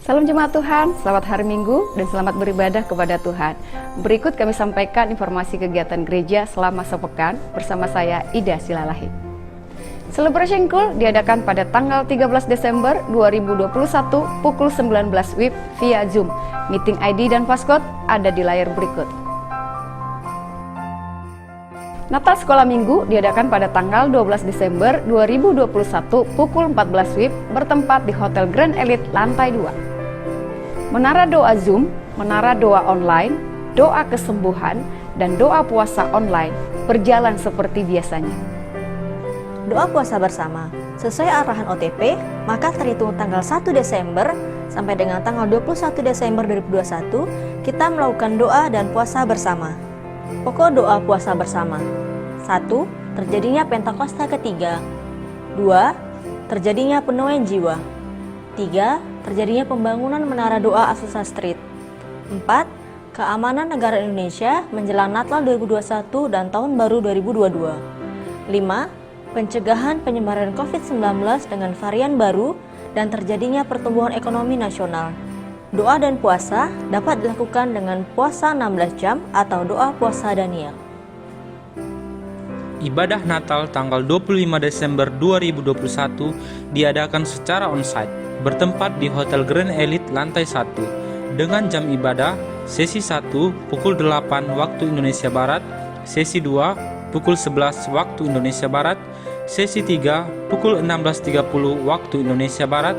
Salam jemaat Tuhan, selamat hari Minggu dan selamat beribadah kepada Tuhan. Berikut kami sampaikan informasi kegiatan gereja selama sepekan bersama saya Ida Silalahi. Celebration Cool diadakan pada tanggal 13 Desember 2021 pukul 19 WIB via Zoom. Meeting ID dan passcode ada di layar berikut. Natal Sekolah Minggu diadakan pada tanggal 12 Desember 2021 pukul 14 WIB bertempat di Hotel Grand Elite lantai 2. Menara doa Zoom, menara doa online, doa kesembuhan, dan doa puasa online berjalan seperti biasanya. Doa puasa bersama, sesuai arahan OTP, maka terhitung tanggal 1 Desember sampai dengan tanggal 21 Desember 2021, kita melakukan doa dan puasa bersama. Pokok doa puasa bersama. 1. Terjadinya Pentakosta ketiga. 2. Terjadinya penuaian jiwa. 3. Terjadinya pembangunan menara doa Azusa Street. 4. Keamanan negara Indonesia menjelang Natal 2021 dan Tahun Baru 2022. 5. Pencegahan penyebaran COVID-19 dengan varian baru dan terjadinya pertumbuhan ekonomi nasional. Doa dan puasa dapat dilakukan dengan puasa 16 jam atau doa puasa Daniel. Ibadah Natal tanggal 25 Desember 2021 diadakan secara onsite, bertempat di Hotel Grand Elite lantai 1, dengan jam ibadah sesi 1 pukul 8 waktu Indonesia Barat, sesi 2 pukul 11 waktu Indonesia Barat, sesi 3 pukul 16.30 waktu Indonesia Barat,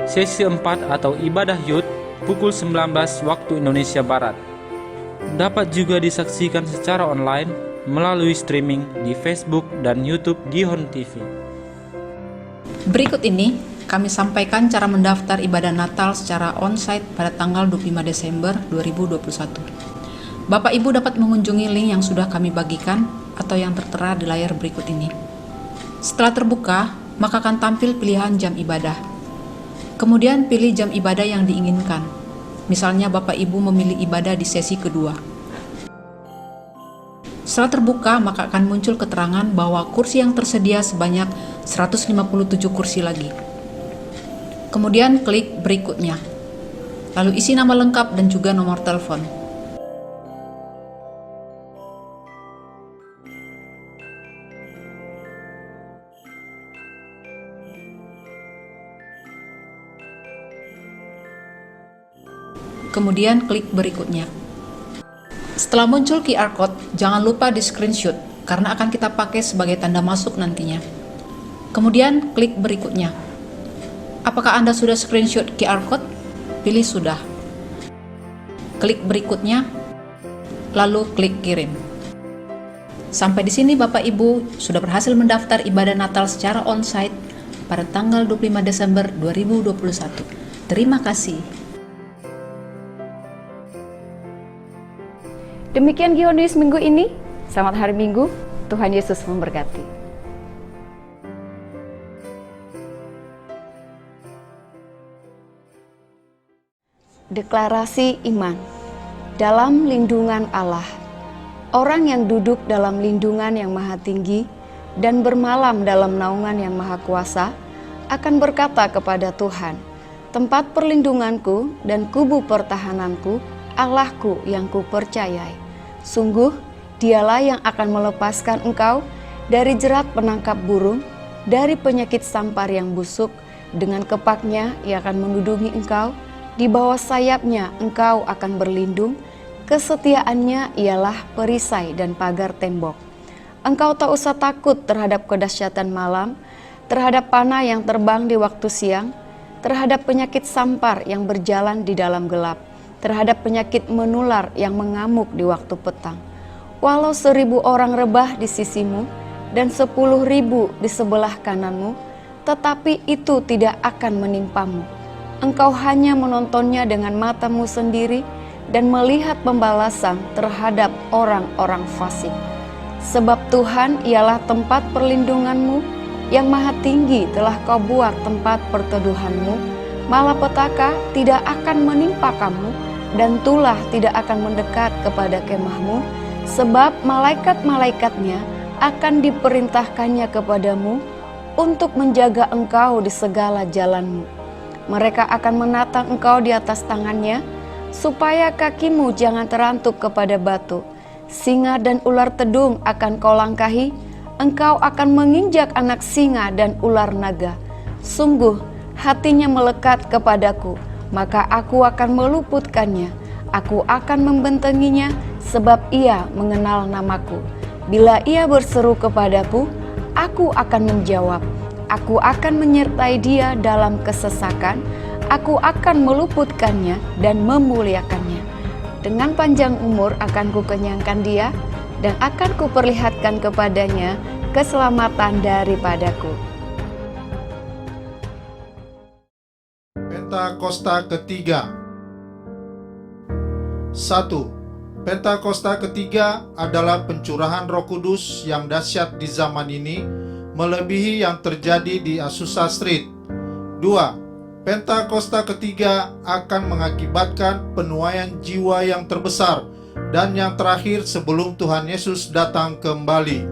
sesi 4 atau ibadah Yud pukul 19 waktu Indonesia Barat. Dapat juga disaksikan secara online melalui streaming di Facebook dan YouTube Gihon TV. Berikut ini kami sampaikan cara mendaftar ibadah Natal secara onsite pada tanggal 25 Desember 2021. Bapak Ibu dapat mengunjungi link yang sudah kami bagikan atau yang tertera di layar berikut ini. Setelah terbuka, maka akan tampil pilihan jam ibadah. Kemudian pilih jam ibadah yang diinginkan. Misalnya Bapak Ibu memilih ibadah di sesi kedua. Setelah terbuka, maka akan muncul keterangan bahwa kursi yang tersedia sebanyak 157 kursi lagi. Kemudian klik berikutnya. Lalu isi nama lengkap dan juga nomor telepon. Kemudian klik berikutnya. Setelah muncul QR Code, jangan lupa di screenshot karena akan kita pakai sebagai tanda masuk nantinya. Kemudian klik berikutnya. Apakah Anda sudah screenshot QR Code? Pilih sudah. Klik berikutnya, lalu klik kirim. Sampai di sini Bapak Ibu sudah berhasil mendaftar ibadah Natal secara onsite pada tanggal 25 Desember 2021. Terima kasih. Demikian Gihon News minggu ini. Selamat hari Minggu, Tuhan Yesus memberkati. Deklarasi iman. Dalam lindungan Allah, orang yang duduk dalam lindungan yang maha tinggi dan bermalam dalam naungan yang maha kuasa akan berkata kepada Tuhan, tempat perlindunganku dan kubu pertahananku, Allahku yang kupercayai. Sungguh, dialah yang akan melepaskan engkau dari jerat penangkap burung, dari penyakit sampar yang busuk. Dengan kepaknya ia akan menudungi engkau, di bawah sayapnya engkau akan berlindung. Kesetiaannya ialah perisai dan pagar tembok. Engkau tak usah takut terhadap kedahsyatan malam, terhadap panah yang terbang di waktu siang, terhadap penyakit sampar yang berjalan di dalam gelap, terhadap penyakit menular yang mengamuk di waktu petang. Walau 1000 orang rebah di sisimu dan 10.000 di sebelah kananmu, tetapi itu tidak akan menimpamu. Engkau hanya menontonnya dengan matamu sendiri dan melihat pembalasan terhadap orang-orang fasik. Sebab Tuhan ialah tempat perlindunganmu, yang maha tinggi telah kau buat tempat perteduhanmu. Malapetaka tidak akan menimpa kamu, dan tulah tidak akan mendekat kepada kemahmu, sebab malaikat-malaikatnya akan diperintahkannya kepadamu untuk menjaga engkau di segala jalanmu. Mereka akan menatang engkau di atas tangannya, supaya kakimu jangan terantuk kepada batu. Singa dan ular tedung akan kau langkahi, engkau akan menginjak anak singa dan ular naga. Sungguh, hatinya melekat kepadaku, maka aku akan meluputkannya. Aku akan membentenginya, sebab ia mengenal namaku. Bila ia berseru kepadaku, aku akan menjawab. Aku akan menyertai dia dalam kesesakan. Aku akan meluputkannya dan memuliakannya. Dengan panjang umur akan kukenyangkan dia, dan akan kuperlihatkan kepadanya keselamatan daripadaku. Pentakosta ketiga. 1. Pentakosta ketiga adalah pencurahan Roh Kudus yang dahsyat di zaman ini, melebihi yang terjadi di Azusa Street. 2. Pentakosta ketiga akan mengakibatkan penuaian jiwa yang terbesar dan yang terakhir sebelum Tuhan Yesus datang kembali.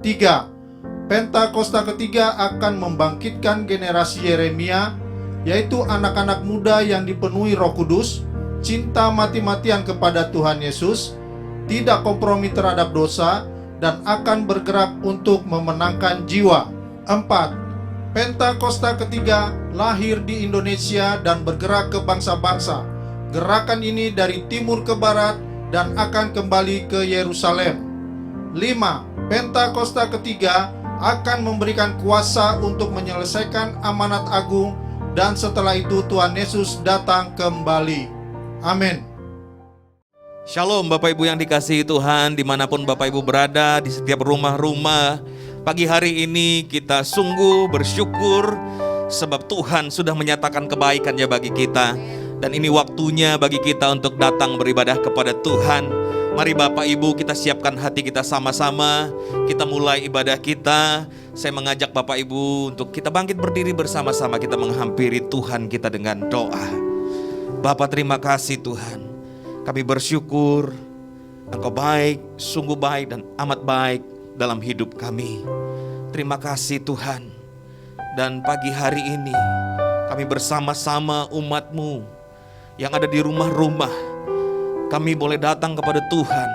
3. Pentakosta ketiga akan membangkitkan generasi Yeremia, yaitu anak-anak muda yang dipenuhi Roh Kudus, cinta mati-matian kepada Tuhan Yesus, tidak kompromi terhadap dosa, dan akan bergerak untuk memenangkan jiwa. 4. Pentakosta ketiga lahir di Indonesia dan bergerak ke bangsa-bangsa. Gerakan ini dari timur ke barat dan akan kembali ke Yerusalem. 5. Pentakosta ketiga akan memberikan kuasa untuk menyelesaikan amanat agung, dan setelah itu Tuhan Yesus datang kembali. Amin. Shalom Bapak Ibu yang dikasihi Tuhan, dimanapun Bapak Ibu berada, di setiap rumah-rumah. Pagi hari ini kita sungguh bersyukur sebab Tuhan sudah menyatakan kebaikannya bagi kita. Dan ini waktunya bagi kita untuk datang beribadah kepada Tuhan. Mari Bapak Ibu kita siapkan hati kita sama-sama. Kita mulai ibadah kita. Saya mengajak Bapak Ibu untuk kita bangkit berdiri bersama-sama. Kita menghampiri Tuhan kita dengan doa. Bapa, terima kasih Tuhan. Kami bersyukur Engkau baik, sungguh baik dan amat baik dalam hidup kami. Terima kasih Tuhan. Dan pagi hari ini kami bersama-sama umat-Mu yang ada di rumah-rumah, kami boleh datang kepada Tuhan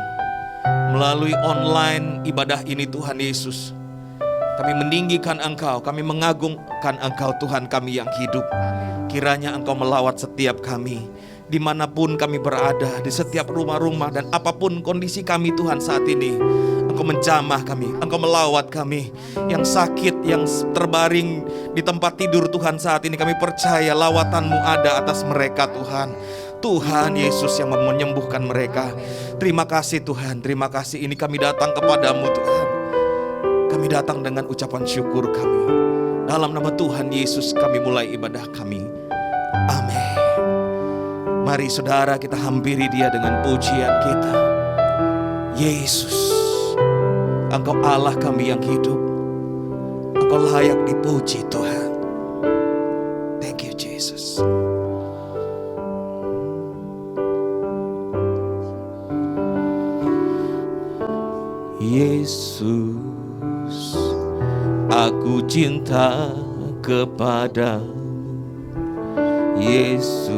melalui online ibadah ini Tuhan Yesus. Kami meninggikan Engkau, kami mengagungkan Engkau Tuhan kami yang hidup. Kiranya Engkau melawat setiap kami, dimanapun kami berada, di setiap rumah-rumah dan apapun kondisi kami Tuhan saat ini. Engkau menjamah kami, Engkau melawat kami. Yang sakit, yang terbaring di tempat tidur Tuhan saat ini, kami percaya lawatan-Mu ada atas mereka Tuhan. Tuhan Yesus yang menyembuhkan mereka. Terima kasih Tuhan, terima kasih. Ini kami datang kepadamu Tuhan. Kami datang dengan ucapan syukur kami. Dalam nama Tuhan Yesus kami mulai ibadah kami. Amin. Mari saudara kita hampiri Dia dengan pujian kita. Yesus, Engkau Allah kami yang hidup. Engkau layak dipuji Tuhan. Thank you Jesus. Yesus, aku cinta kepadamu. Yesus,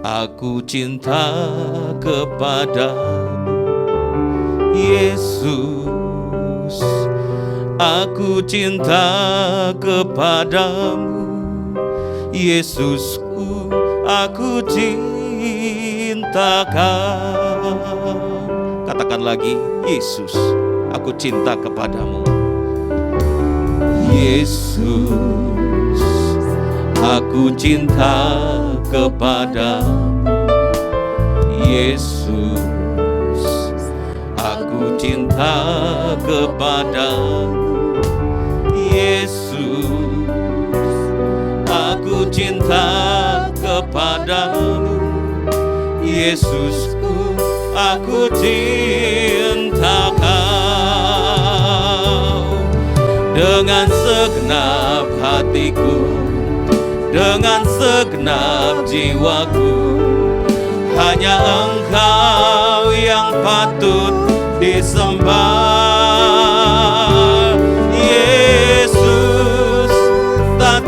aku cinta kepadamu. Yesus, aku cinta kepadamu. Yesusku, aku cinta Kau. Katakan lagi, Yesus, aku cinta kepadamu. Yesus, aku cinta kepadamu. Yesus, aku cinta kepadamu. Yesus, aku cinta kepadamu. Yesusku, aku cinta Kau. Dengan segenap hatiku, dengan segenap jiwaku, hanya Engkau yang patut disembah. Yesus, tak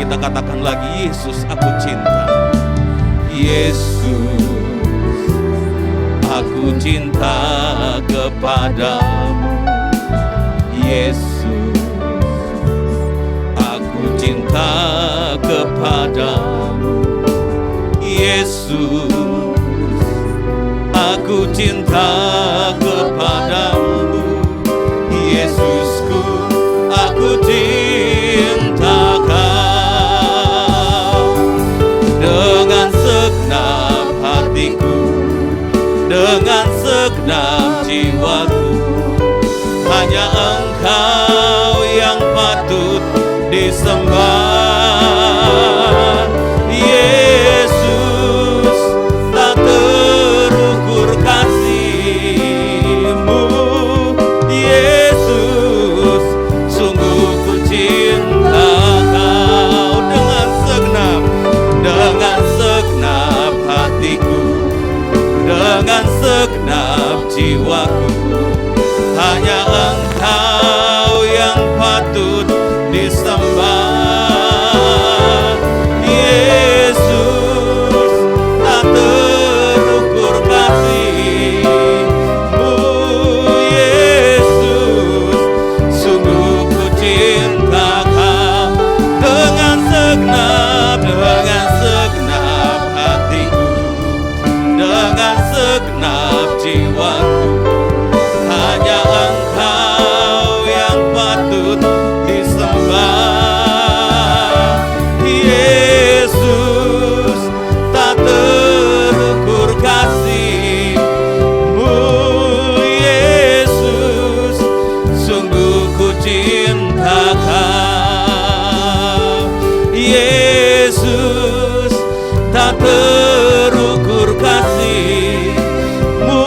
kita katakan lagi, Yesus aku cinta. Yesus, aku cinta kepadamu. Yesus, aku cinta kepadamu. Yesus, aku cinta kepadamu. Yesusku, aku cinta Kau. Dengan segenap hatiku, dengan segenap jiwaku, hanya Engkau yang patut disembah. Yesus, tak terukur kasih-Mu. Yesus, sungguh ku cinta Kau. Dengan segenap hatiku, dengan segenap jiwaku, hanya Engkau yang patut disembah. Yesus, tak terukur kasih-Mu. Yesus, sungguh ku cinta Kau. Dengan segenap hatiku, dengan segenap jiwaku, hanya Engkau yang patut disembah. Yesus, tak terukur kasih-Mu. Yesus, sungguh ku cinta Kau. Yesus, tak terukur kasih-Mu.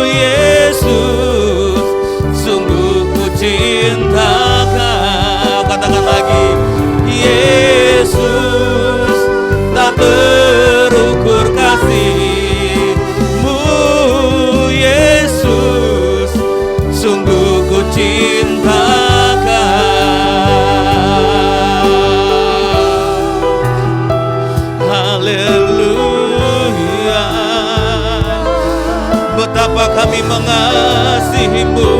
Yesus, sungguh ku cinta Kau. Katakan lagi, Yesus, tak terukur kasih-Mu. Yesus, sungguh ku cinta Kau. Haleluya. Betapa kami mengasihi-Mu,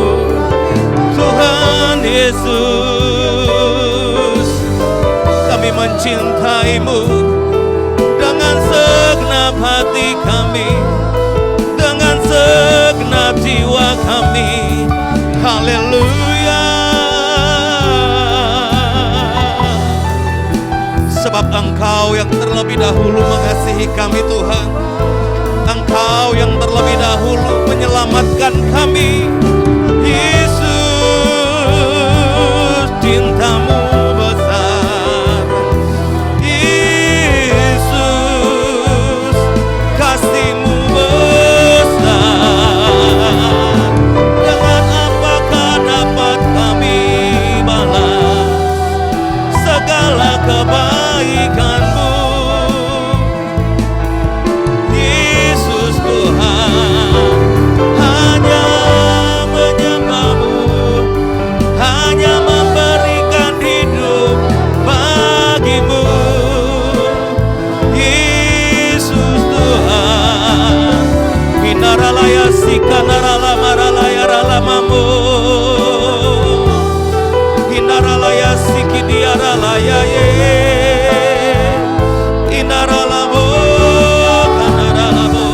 Tuhan Yesus. Kami mencintai-Mu dengan segenap hati kami, dengan segenap jiwa kami. Haleluya. Sebab Engkau yang terlebih dahulu mengasihi kami, Tuhan. Engkau yang terlebih dahulu menyelamatkan kami. Yesus, cinta-Mu besar. Yesus, kasih-Mu besar. Dengan apakah dapat kami balas segala kebaikan-Mu? Yesus Tuhan, hanya menyembah-Mu, hanya memberikan hidup bagi-Mu. Yesus Tuhan, hinaralaya sikanarala maralaya ralamamu, hinaralaya sikidiaralaya ye, hinaralamo kanaralamo.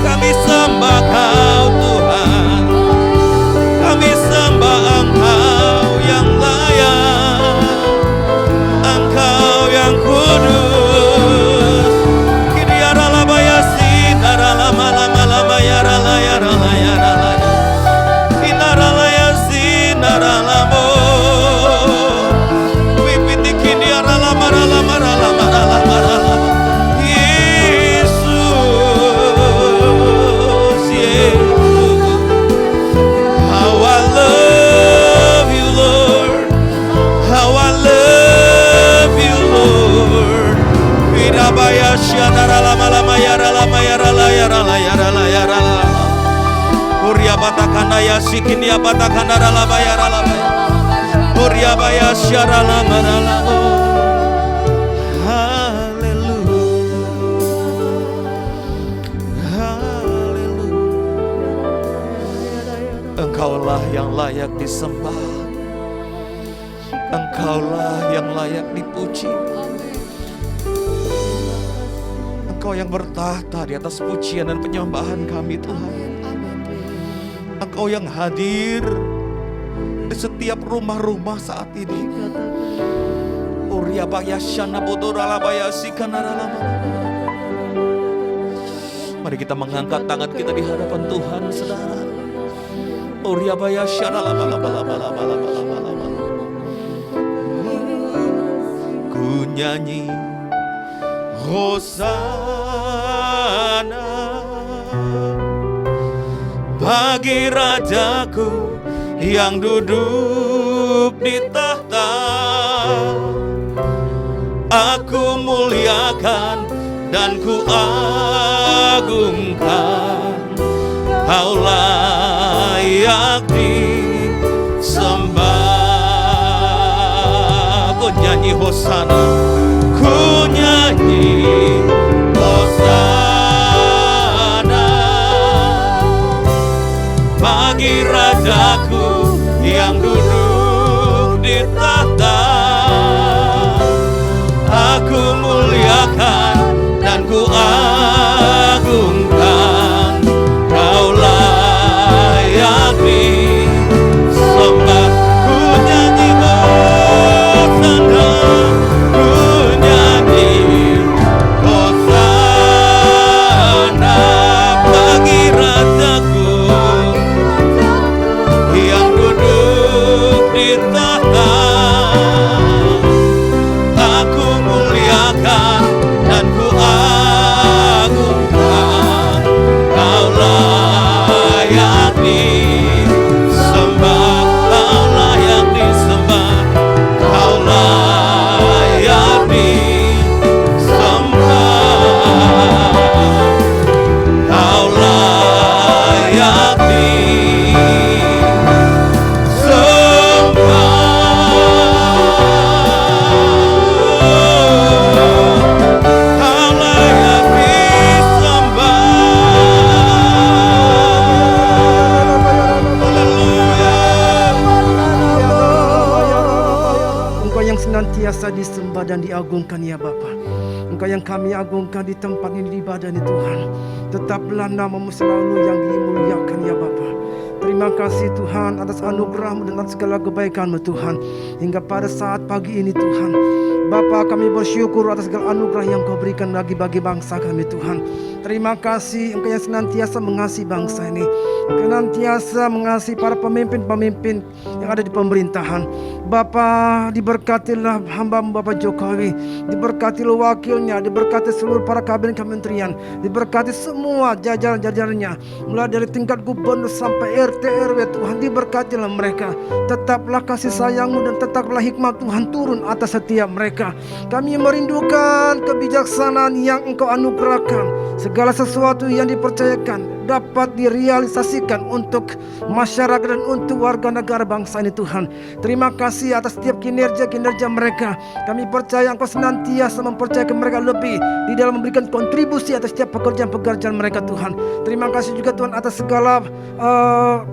Kami sembah Kau Tuhan, kami sembah Engkau yang layak, Engkau yang kudus. Kidiaralabaya sinaralamalamalamaya ralaya ralaya ralaya, hinaralaya sinaralamo. Wipiti kidiaralamaralamaralamaralamaralama. Yesus, Yesus, how I love You, Lord, how I love You, Lord. Wirabaya syanaralamalama yaralamaya ralaya ralaya ralaya ralaya. Urya batakana ya sikin ya batakana ralabaya ralabaya. Uriabaya syarala marala. Haleluya. Haleluya. Engkaulah yang layak disembah. Engkaulah yang layak dipuji. Engkau yang bertahta di atas pujian dan penyembahan kami Tuhan. Engkau yang hadir di setiap rumah-rumah saat ini. Mari kita mengangkat tangan kita di hadapan Tuhan, saudara. Ku nyanyi Hosana bagi Rajaku yang duduk di tahta. Aku muliakan dan ku agungkan. Kau layak disembah. Ku nyanyi Hosana, ku nyanyi Hosana bagi Rajaku yang duduk di tahta. Aku muliakan dan ku agungkan. Kau layak disembah. Ku nyanyi Hosana, ku nyanyi Hosana bagi Rajaku yang duduk di tahta. Aku muliakan dan ku agungkan. Kau layak disembah. Kau layak disembah. Kau layak disembah. Kau layak Engkau yang senantiasa disembah dan diagungkan ya Bapa. Engkau yang kami agungkan di tempat ini, di ibadah ini Tuhan. Tetaplah namamu selalu yang dimuliakan ya Bapa. Terima kasih Tuhan atas anugerah-Mu dan atas segala kebaikan-Mu Tuhan. Hingga pada saat pagi ini Tuhan, Bapa, kami bersyukur atas segala anugerah yang Kau berikan bagi bangsa kami Tuhan. Terima kasih Engkau yang senantiasa mengasihi bangsa ini, senantiasa mengasihi para pemimpin-pemimpin yang ada di pemerintahan. Bapa, diberkatilah hamba-Mu Bapak Jokowi, diberkatilah wakilnya, diberkati seluruh para kabinet kementerian, diberkati semua jajaran-jajarannya, mulai dari tingkat gubernur sampai RT RW Tuhan, diberkatilah mereka. Tetaplah kasih sayang-Mu dan tetaplah hikmat Tuhan turun atas setiap mereka. Kami merindukan kebijaksanaan yang Engkau anugerahkan. Segala sesuatu yang dipercayakan dapat direalisasikan untuk masyarakat dan untuk warga negara bangsa ini Tuhan. Terima kasih atas setiap kinerja-kinerja mereka. Kami percaya Engkau senantiasa mempercayakan mereka lebih di dalam memberikan kontribusi atas setiap pekerjaan-pekerjaan mereka Tuhan. Terima kasih juga Tuhan atas segala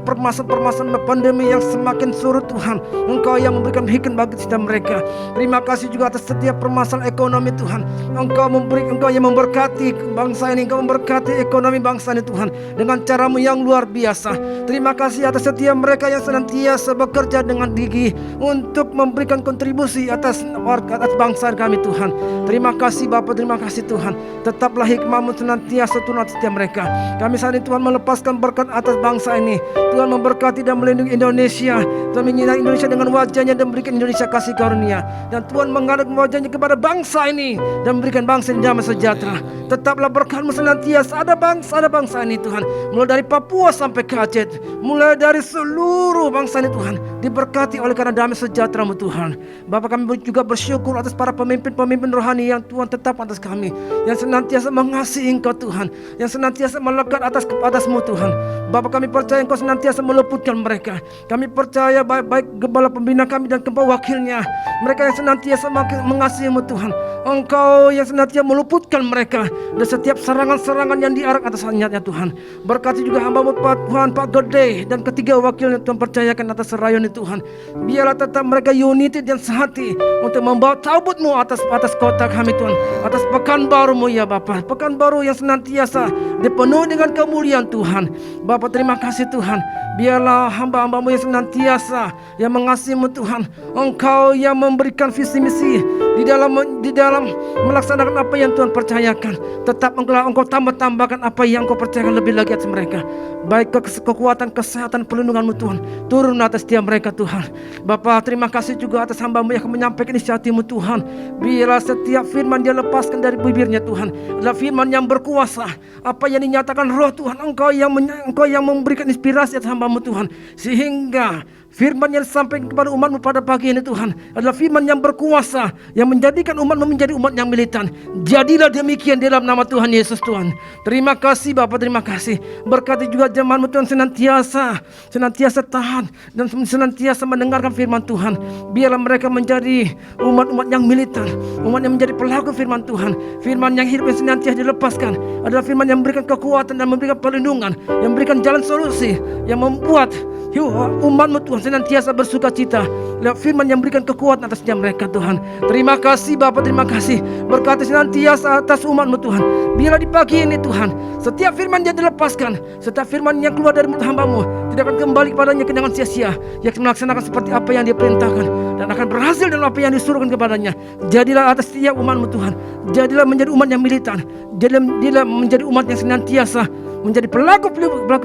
permasalahan pandemi yang semakin surut Tuhan. Engkau yang memberikan hikmat bagi setiap mereka. Terima kasih juga atas setiap permasalahan ekonomi Tuhan. Engkau yang memberkati bangsa ini, Engkau memberkati ekonomi bangsa ini Tuhan dengan cara-Mu yang luar biasa. Terima kasih atas setiap mereka yang senantiasa bekerja dengan gigih untuk memberikan kontribusi atas bangsa kami Tuhan. Terima kasih Bapa, terima kasih Tuhan. Tetaplah hikmat-Mu senantiasa turun atas setiap mereka. Kami saat ini Tuhan melepaskan berkat atas bangsa ini. Tuhan memberkati dan melindungi Indonesia. Tuhan menyinari Indonesia dengan wajah-Nya dan berikan Indonesia kasih karunia. Dan Tuhan menghadapkan wajah-Nya kepada bangsa ini dan memberikan bangsa yang damai sejahtera. Tetaplah berkat-Mu senantiasa ada bangsa ini Tuhan, mulai dari Papua sampai ke Aceh, mulai dari seluruh bangsa ini Tuhan. diberkati oleh karena damai sejahtera-Mu Tuhan. Bapa, kami juga bersyukur atas para pemimpin-pemimpin rohani yang Tuhan tetap atas kami, yang senantiasa mengasihi Engkau Tuhan, yang senantiasa melekat atas-Mu Tuhan. Bapa, kami percaya Engkau senantiasa meluputkan mereka. Kami percaya baik gembala pembina kami dan gembala wakilnya, mereka yang senantiasa mengasihi-Mu Tuhan. Engkau yang senantiasa meluputkan mereka dari setiap serangan-serangan yang diarak atas niatnya Tuhan. Berkati juga hamba-Mu Tuhan, Pak Gede dan ketiga wakilnya Tuhan percayakan atas serayon Tuhan. Biarlah tetap mereka united dan sehati untuk membawa taubut-Mu atas kota kami Tuhan, atas Pekanbaru-Mu ya Bapa, Pekanbaru yang senantiasa dipenuhi dengan kemuliaan Tuhan. Bapa, terima kasih Tuhan. Biarlah hamba-hamba-Mu yang senantiasa yang mengasihi-Mu Tuhan, Engkau yang memberikan visi misi di dalam melaksanakan apa yang Tuhan percayakan. Tetap Engkau tambahkan apa yang Engkau percayakan lebih lagi atas mereka. Baik kekuatan, kesehatan, perlindungan-Mu Tuhan turun atas setiap mereka Tuhan. Bapa, terima kasih juga atas hamba-Mu yang akan menyampaikan isi hati-Mu Tuhan. Biarlah setiap firman dia lepaskan dari bibirnya Tuhan adalah firman yang berkuasa. Apa yang dinyatakan Roh Tuhan, Engkau yang memberikan inspirasi atas hamba-Mu Tuhan, sehingga firman yang disampaikan kepada umat-Mu pada pagi ini Tuhan adalah firman yang berkuasa, yang menjadikan umat-Mu menjadi umat yang militan. Jadilah demikian dalam nama Tuhan Yesus Tuhan. Terima kasih Bapa, terima kasih. Berkati juga jemaat-Mu Tuhan senantiasa tahan dan senantiasa mendengarkan firman Tuhan. Biarlah mereka menjadi umat-umat yang militan, umat yang menjadi pelaku firman Tuhan. Firman yang hidup yang senantiasa dilepaskan adalah firman yang memberikan kekuatan dan memberikan perlindungan, yang memberikan jalan solusi, yang membuat umat-Mu Tuhan senantiasa bersuka cita. Lewat firman yang memberikan kekuatan atas setiap mereka Tuhan. Terima kasih Bapa, terima kasih. Berkati senantiasa atas umat-Mu Tuhan. Biarlah di pagi ini Tuhan, setiap firman yang dilepaskan, setiap firman yang keluar dari mulut hamba-Mu tidak akan kembali kepadanya dengan sia-sia. Ia akan melaksanakan seperti apa yang Dia perintahkan dan akan berhasil dalam apa yang disuruhkan kepadanya. Jadilah atas setiap umat-Mu Tuhan, jadilah menjadi umat yang militan, jadilah menjadi umat yang senantiasa menjadi pelaku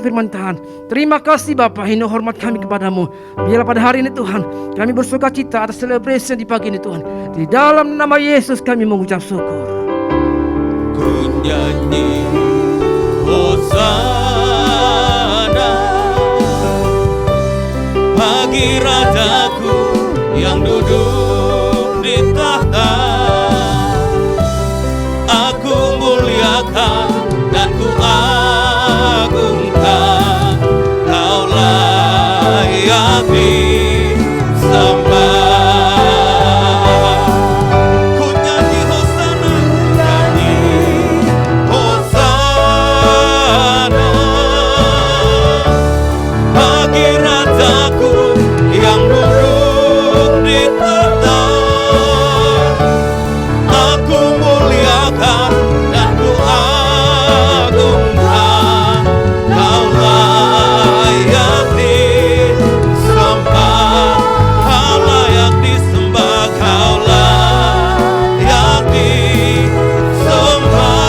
firman Tuhan. Terima kasih Bapa, hina hormat kami kepadamu. Biarlah pada hari ini Tuhan, kami bersuka cita atas celebration di pagi ini Tuhan. Di dalam nama Yesus kami mengucap syukur. Ku nyanyi Hosana bagi Rajaku yang duduk di tahta. Aku muliakan dan ku agungkan, Kau layak disembah. Ku nyanyi Hosana, nyanyi Hosana bagi Rajaku yang duduk di tahta. Aku muliakan dan ku agungkan, Kau layak disembah, Kau layak disembah, Kau layak disembah,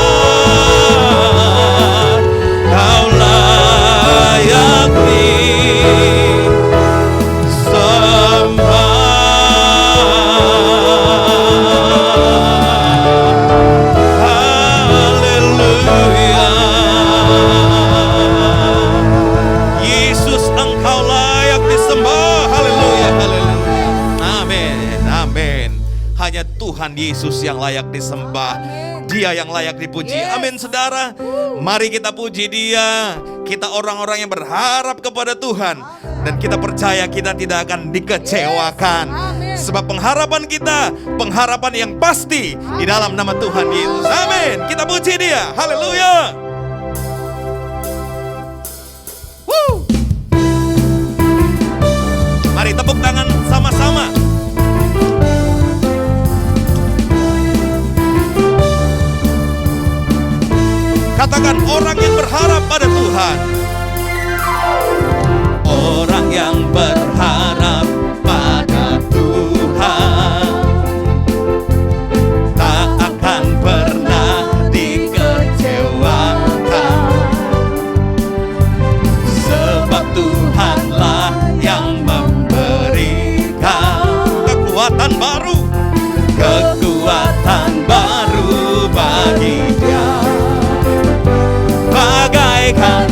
Kau layak Haleluya. Yesus, Engkau layak disembah. Haleluya, haleluya. Amin, amin. Hanya Tuhan Yesus yang layak disembah. Dia yang layak dipuji. Amin saudara. Mari kita puji Dia. Kita orang-orang yang berharap kepada Tuhan. Dan kita percaya kita tidak akan dikecewakan. Sebab pengharapan kita, pengharapan yang pasti di dalam nama Tuhan Yesus. Amin. Kita puji Dia. Haleluya. Woo. Mari tepuk tangan sama-sama. Katakan, orang yang berharap pada Tuhan. Orang yang berharap pada Tuhan tak akan pernah dikecewakan. Sebab Tuhanlah yang memberikan kekuatan baru, kekuatan baru bagi dia. Bagaikan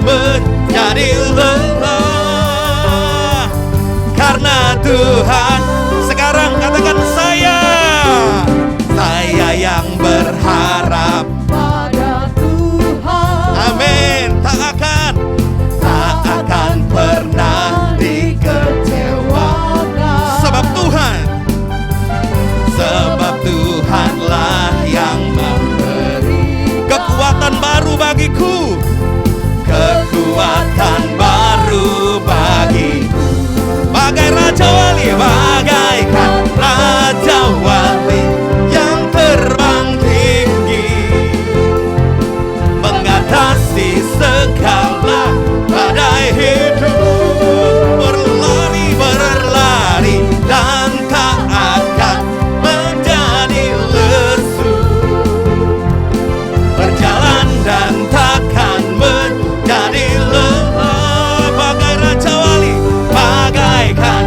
menjadi lelah. Karena Tuhan, sekarang katakan saya yang berharap pada Tuhan. Amin. Tak akan pernah dikecewakan. Sebab Tuhanlah yang memberi kekuatan baru bagiku. Kekuatan baru bagiku. Bagai Raja Wali, bagaikan Raja Wali yang terbang tinggi, mengatasi segala badai hidup. Berlari dan tak akan menjadi lesu, berjalan dan takkan menjadi lelah. Bagai Raja Wali, bagaikan,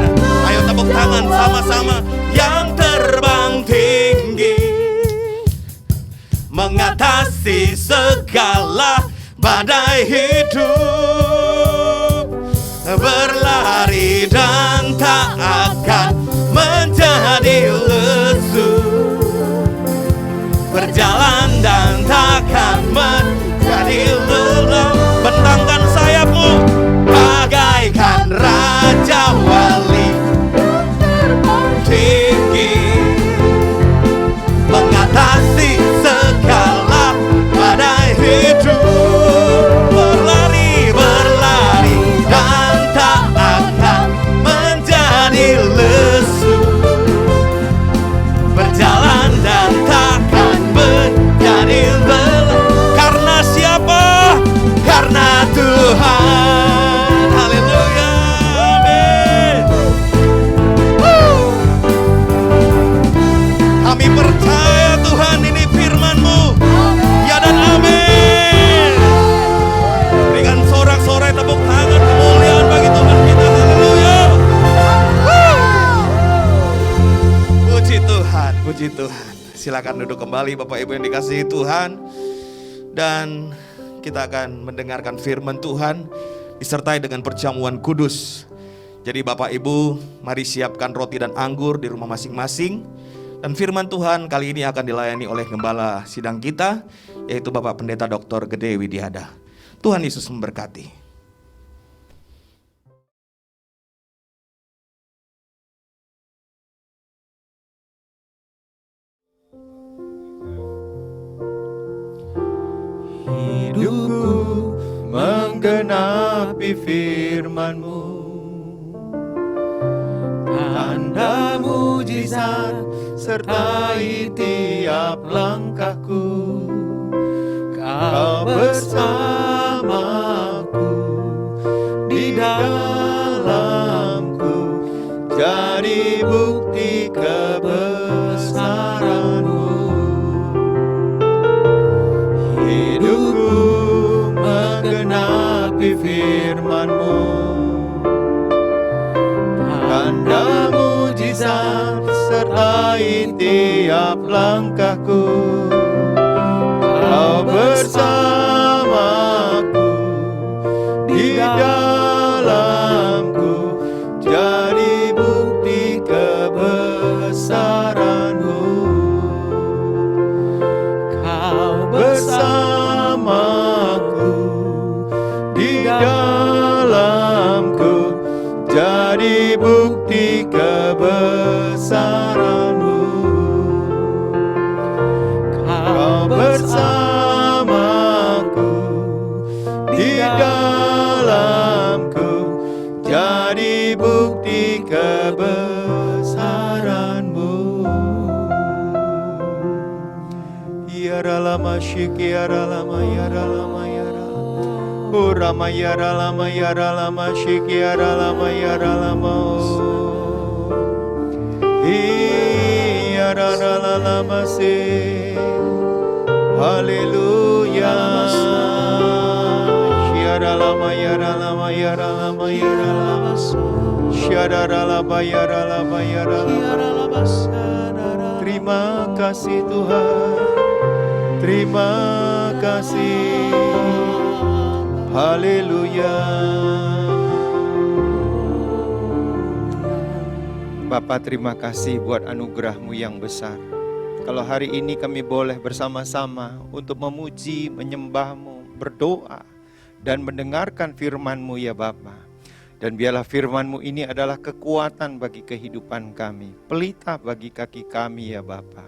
ayo tepuk tangan sama-sama, yang terbang tinggi, mengatasi segala badai hidup. Berlari dan tak akan menjadi lesu, berjalan dan takkan menjadi lelah. Bentangkan sayapmu bagaikan Raja Wali tinggi, mengatasi segala badai hidup. Berlari dan tak akan menjadi lesu, berjalan dan takkan menjadi lelah. Karena siapa? Karena Tuhan. Haleluya, amin. Kami percaya Tuhan, ini firman-Mu. Ya dan amin. Berikan sorak-sorai tepuk tangan kemuliaan bagi Tuhan kita. Haleluya. Puji Tuhan, puji Tuhan. Silakan duduk kembali Bapak Ibu yang dikasihi Tuhan. Dan kita akan mendengarkan firman Tuhan disertai dengan perjamuan kudus. Jadi Bapak Ibu, mari siapkan roti dan anggur di rumah masing-masing. Dan firman Tuhan kali ini akan dilayani oleh gembala sidang kita, yaitu Bapak Pendeta Dr. Gede Widiada. Tuhan Yesus memberkati. Hidupku menggenapi firman-Mu, tanda mujizat sertai tiap langkahku. Kau bersamaku, di dalamku, jadi bukti kebesaran-Mu. Hidupku menggenapi firman-Mu, tanda mujizat sertai tiap langkahku. Kau bersamaku, di dalamku, jadi bukti kebesaran-Mu. Kau bersamaku, di dalamku, jadi bukti kebesaran-Mu. Kau bersamaku, di dalamku, jadi bukti kebesaran-Mu. Yara lama syiki, yara lama, yara lama, yara Rama, yara lama, yara lama syiki, yara lama, yara lama. Yara lama se. Haleluya. Yara lama, yara lama, yara lama, yara lama. Yara lama, yara lama, yara lama. Terima kasih Tuhan, terima kasih. Haleluya. Bapa, terima kasih buat anugerah-Mu yang besar. Kalau hari ini kami boleh bersama-sama untuk memuji, menyembah-Mu, berdoa, dan mendengarkan firman-Mu ya Bapa. Dan biarlah firman-Mu ini adalah kekuatan bagi kehidupan kami, pelita bagi kaki kami ya Bapa.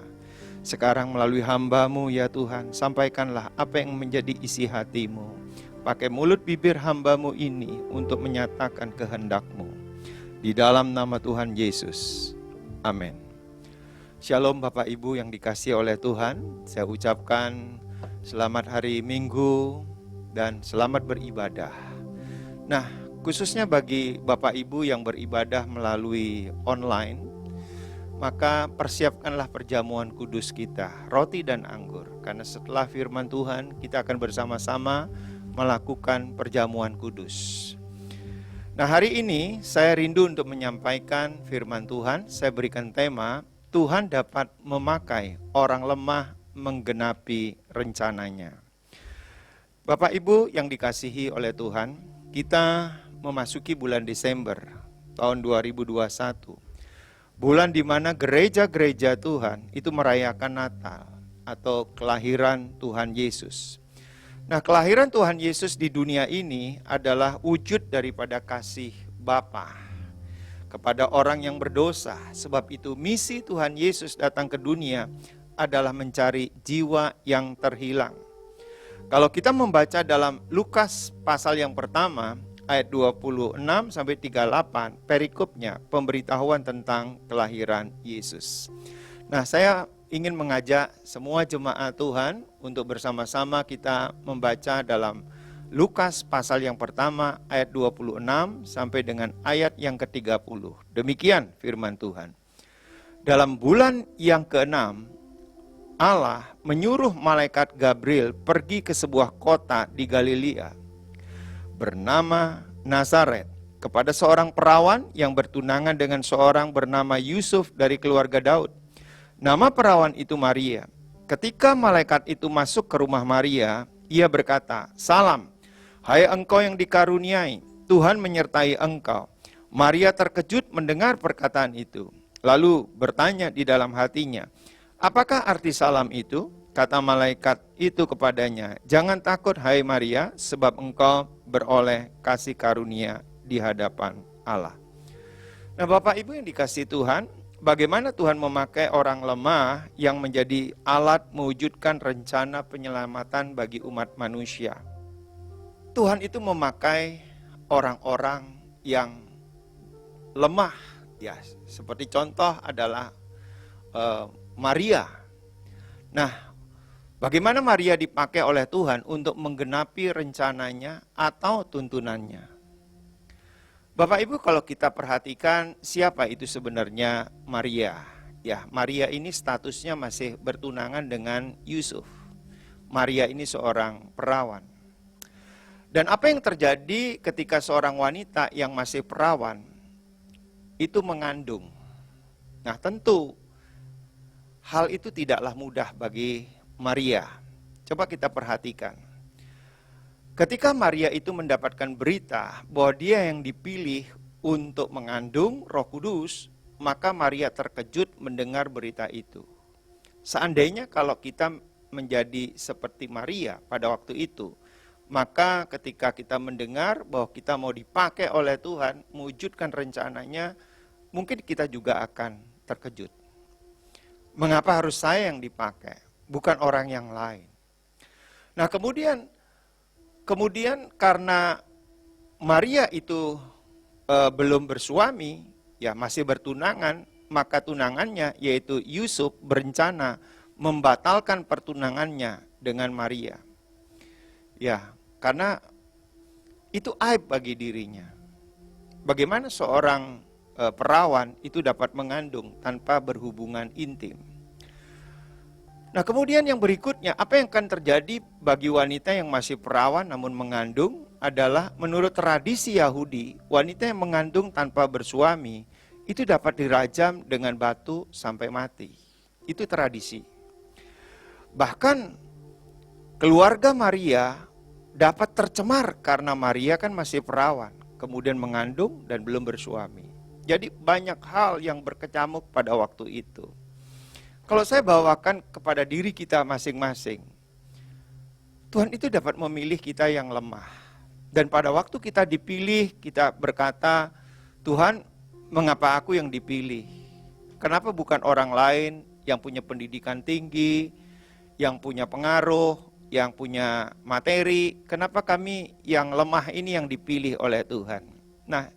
Sekarang melalui hamba-Mu ya Tuhan, sampaikanlah apa yang menjadi isi hati-Mu. Pakai mulut bibir hamba-Mu ini untuk menyatakan kehendak-Mu. Di dalam nama Tuhan Yesus. Amin. Shalom Bapak Ibu yang dikasihi oleh Tuhan. Saya ucapkan selamat hari Minggu dan selamat beribadah. Nah, khususnya bagi Bapak Ibu yang beribadah melalui online, maka persiapkanlah perjamuan kudus kita, roti dan anggur. Karena setelah firman Tuhan, kita akan bersama-sama melakukan perjamuan kudus. Nah, hari ini saya rindu untuk menyampaikan firman Tuhan. Saya berikan tema, Tuhan dapat memakai orang lemah menggenapi rencananya. Bapak Ibu yang dikasihi oleh Tuhan, kita memasuki bulan Desember tahun 2021. Bulan di mana gereja-gereja Tuhan itu merayakan Natal atau kelahiran Tuhan Yesus. Nah, kelahiran Tuhan Yesus di dunia ini adalah wujud daripada kasih Bapa kepada orang yang berdosa. Sebab itu misi Tuhan Yesus datang ke dunia adalah mencari jiwa yang terhilang. Kalau kita membaca dalam Lukas pasal yang pertama, ayat 26 sampai 38, perikopnya pemberitahuan tentang kelahiran Yesus. Nah, saya ingin mengajak semua jemaat Tuhan untuk bersama-sama kita membaca dalam Lukas pasal yang pertama ayat 26 sampai dengan ayat yang ke-30. Demikian firman Tuhan. Dalam bulan yang ke-6, Allah menyuruh malaikat Gabriel pergi ke sebuah kota di Galilea bernama Nazaret kepada seorang perawan yang bertunangan dengan seorang bernama Yusuf dari keluarga Daud. Nama perawan itu Maria. Ketika malaikat itu masuk ke rumah Maria, ia berkata, "Salam, hai engkau yang dikaruniai, Tuhan menyertai engkau." Maria terkejut mendengar perkataan itu, lalu bertanya di dalam hatinya, "Apakah arti salam itu?" Kata malaikat itu kepadanya, "Jangan takut hai Maria, sebab engkau beroleh kasih karunia di hadapan Allah." Nah, Bapak Ibu yang dikasihi Tuhan, bagaimana Tuhan memakai orang lemah yang menjadi alat mewujudkan rencana penyelamatan bagi umat manusia. Tuhan itu memakai orang-orang yang lemah, ya, seperti contoh adalah Maria. Nah, bagaimana Maria dipakai oleh Tuhan untuk menggenapi rencananya atau tuntunannya? Bapak Ibu, kalau kita perhatikan siapa itu sebenarnya Maria? Ya, Maria ini statusnya masih bertunangan dengan Yusuf. Maria ini seorang perawan. Dan apa yang terjadi ketika seorang wanita yang masih perawan itu mengandung? Nah, tentu hal itu tidaklah mudah bagi Maria. Coba kita perhatikan. Ketika Maria itu mendapatkan berita bahwa dia yang dipilih untuk mengandung Roh Kudus, maka Maria terkejut mendengar berita itu. Seandainya kalau kita menjadi seperti Maria pada waktu itu, maka ketika kita mendengar bahwa kita mau dipakai oleh Tuhan, mewujudkan rencananya, mungkin kita juga akan terkejut. Mengapa harus saya yang dipakai, bukan orang yang lain? Nah, kemudian karena Maria itu belum bersuami, ya masih bertunangan, maka tunangannya yaitu Yusuf berencana membatalkan pertunangannya dengan Maria. Ya, karena itu aib bagi dirinya. Bagaimana seorang perawan itu dapat mengandung tanpa berhubungan intim? Nah, kemudian yang berikutnya, apa yang akan terjadi bagi wanita yang masih perawan namun mengandung adalah menurut tradisi Yahudi, wanita yang mengandung tanpa bersuami itu dapat dirajam dengan batu sampai mati. Itu tradisi. Bahkan keluarga Maria dapat tercemar karena Maria kan masih perawan, kemudian mengandung dan belum bersuami. Jadi banyak hal yang berkecamuk pada waktu itu. Kalau saya bawakan kepada diri kita masing-masing, Tuhan itu dapat memilih kita yang lemah. Dan pada waktu kita dipilih, kita berkata, Tuhan, mengapa aku yang dipilih? Kenapa bukan orang lain yang punya pendidikan tinggi, yang punya pengaruh, yang punya materi? Kenapa kami yang lemah ini yang dipilih oleh Tuhan? Nah,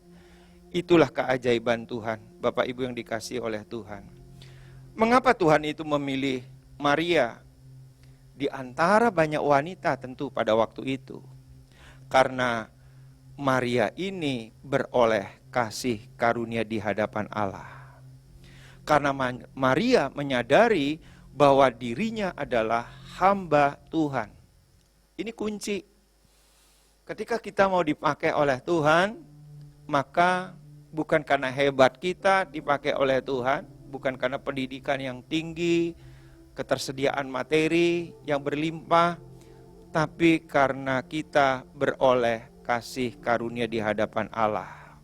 itulah keajaiban Tuhan, Bapak Ibu yang dikasihi oleh Tuhan. Mengapa Tuhan itu memilih Maria di antara banyak wanita tentu pada waktu itu? Karena Maria ini beroleh kasih karunia di hadapan Allah. Karena Maria menyadari bahwa dirinya adalah hamba Tuhan. Ini kunci. Ketika kita mau dipakai oleh Tuhan, maka bukan karena hebat kita dipakai oleh Tuhan, bukan karena pendidikan yang tinggi, ketersediaan materi yang berlimpah, tapi karena kita beroleh kasih karunia di hadapan Allah.